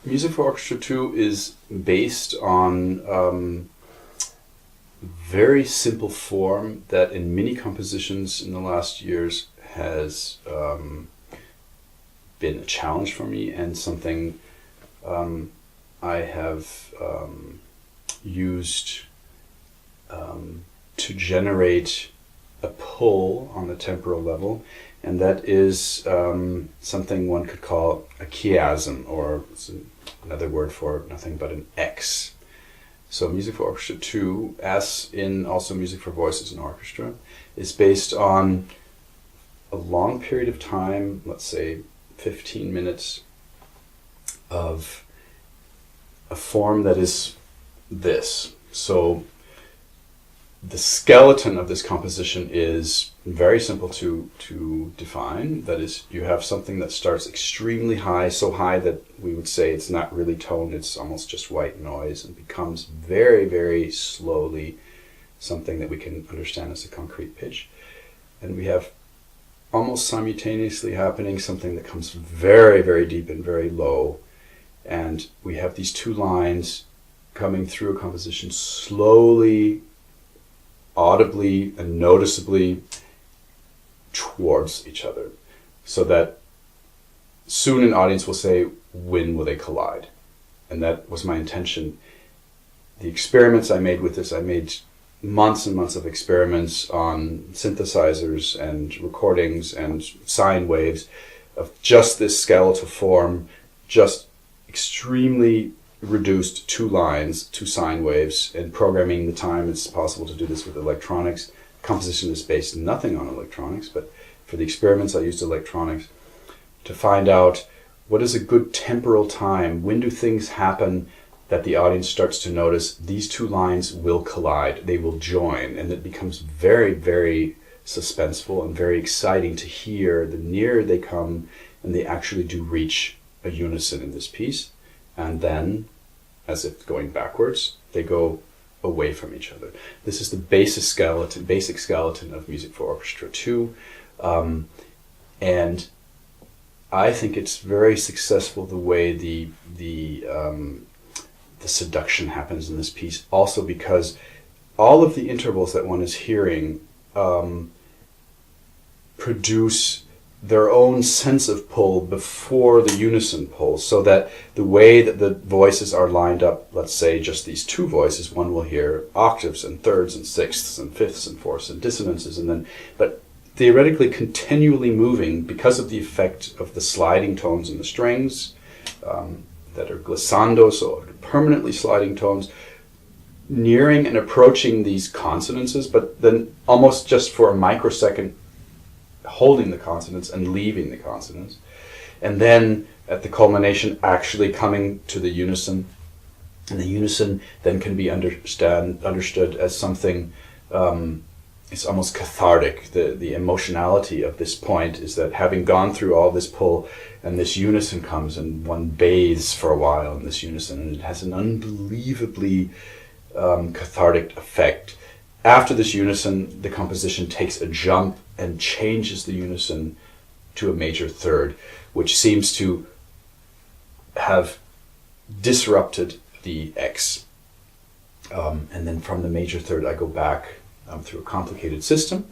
Music for Orchestra II is based on very simple form that in many compositions in the last years has been a challenge for me, and something I have used to generate a pull on the temporal level, and that is something one could call a chiasm, or it's another word for nothing but an X. So Music for Orchestra II, as in also Music for Voices and Orchestra, is based on a long period of time, let's say 15 minutes, of a form that is this. So the skeleton of this composition is very simple to define. That is, you have something that starts extremely high, so high that we would say it's not really toned, it's almost just white noise, and becomes very, very slowly something that we can understand as a concrete pitch. And we have almost simultaneously happening something that comes very, very deep and very low. And we have these two lines coming through a composition slowly, audibly and noticeably towards each other, so that soon an audience will say, when will they collide? And that was my intention. The experiments I made with this, I made months and months of experiments on synthesizers and recordings and sine waves of just this skeletal form, just extremely reduced two lines, two sine waves, and programming the time. It's possible to do this with electronics. Composition is based nothing on electronics, but for the experiments I used electronics to find out what is a good temporal time. When do things happen that the audience starts to notice these two lines will collide, they will join, and it becomes very, very suspenseful and very exciting to hear the nearer they come and they actually do reach a unison in this piece. And then, as if going backwards, they go away from each other. This is the basic skeleton of Music for Orchestra II. And I think it's very successful the way the seduction happens in this piece, also because all of the intervals that one is hearing produce their own sense of pull before the unison pull, so that the way that the voices are lined up, let's say just these two voices, one will hear octaves and thirds and sixths and fifths and fourths and dissonances, and then, but theoretically continually moving because of the effect of the sliding tones in the strings that are glissando, so permanently sliding tones, nearing and approaching these consonances, but then almost just for a microsecond holding the consonants and leaving the consonants, and then at the culmination actually coming to the unison. And the unison then can be understood as something, it's almost cathartic. The emotionality of this point is that having gone through all this pull and this unison comes and one bathes for a while in this unison, and it has an unbelievably cathartic effect. After this unison, the composition takes a jump and changes the unison to a major third, which seems to have disrupted the X. And then from the major third, I go back through a complicated system,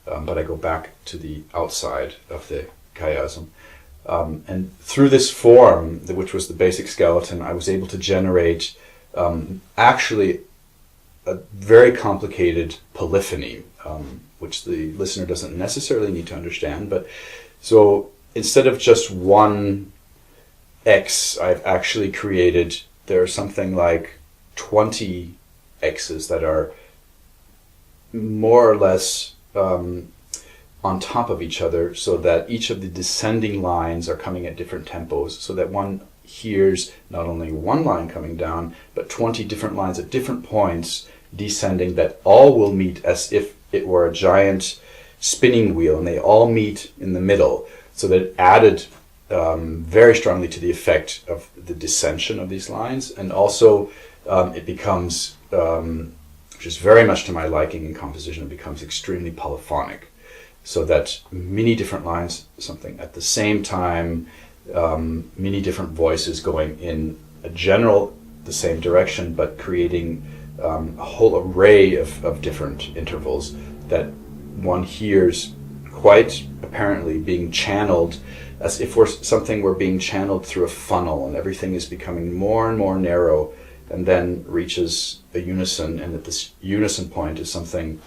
but I go back to the outside of the chiasm. And through this form, which was the basic skeleton, I was able to generate actually a very complicated polyphony, which the listener doesn't necessarily need to understand. But so instead of just one X, I've actually created, there are something like 20 X's that are more or less on top of each other, so that each of the descending lines are coming at different tempos, so that one hears not only one line coming down, but 20 different lines at different points descending that all will meet as if it were a giant spinning wheel, and they all meet in the middle, so that it added very strongly to the effect of the descension of these lines. And also it becomes, which is very much to my liking in composition, it becomes extremely polyphonic, so that many different lines, something at the same time, many different voices going in a general, the same direction, but creating a whole array of different intervals that one hears quite apparently being channeled, as if something were being channeled through a funnel, and everything is becoming more and more narrow, and then reaches a unison, and at this unison point is something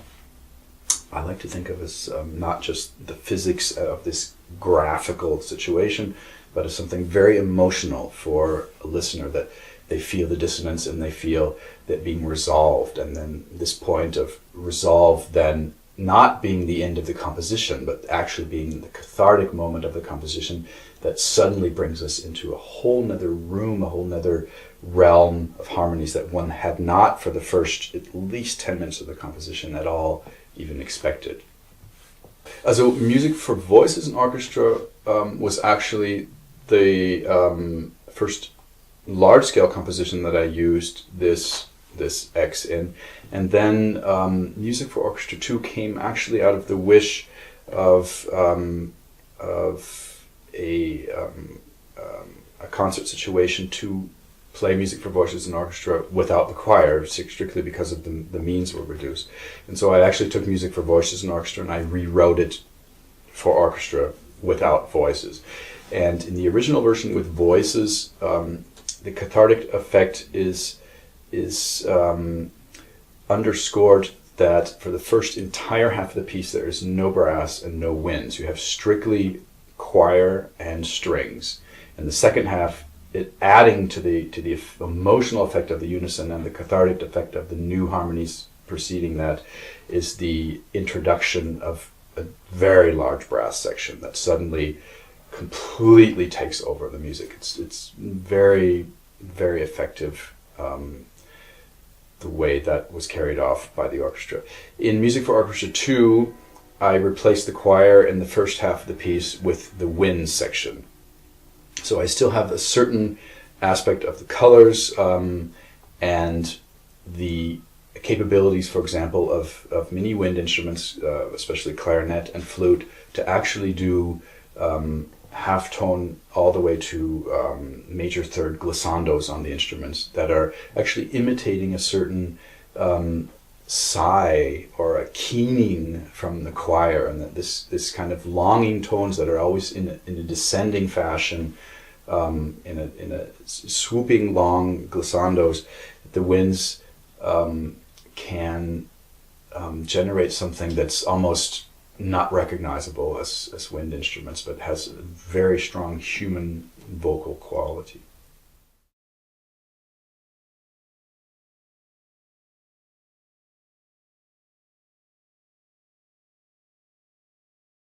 I like to think of as not just the physics of this graphical situation, but as something very emotional for a listener, that they feel the dissonance and they feel that being resolved, and then this point of resolve then not being the end of the composition, but actually being the cathartic moment of the composition that suddenly brings us into a whole nother room, a whole nother realm of harmonies that one had not for the first at least 10 minutes of the composition at all even expected. Also, music for voices and orchestra was actually the first large-scale composition that I used this X in, and then music for Orchestra II came actually out of the wish of a concert situation to play music for voices and orchestra without the choir, strictly because of the means were reduced. And so I actually took music for voices and orchestra and I rewrote it for orchestra without voices. And in the original version with voices, the cathartic effect is underscored that for the first entire half of the piece there is no brass and no winds. You have strictly choir and strings. And the second half, it adding to the emotional effect of the unison and the cathartic effect of the new harmonies preceding that, is the introduction of a very large brass section that suddenly completely takes over the music. It's very, very effective, the way that was carried off by the orchestra. In Music for Orchestra II, I replaced the choir in the first half of the piece with the winds section. So I still have a certain aspect of the colors and the capabilities, for example, of many wind instruments, especially clarinet and flute, to actually do half tone all the way to major third glissandos on the instruments that are actually imitating a certain sigh or a keening from the choir, and that this kind of longing tones that are always in a descending fashion, in a swooping long glissandos. The winds can generate something that's almost not recognizable as wind instruments, but has a very strong human vocal quality.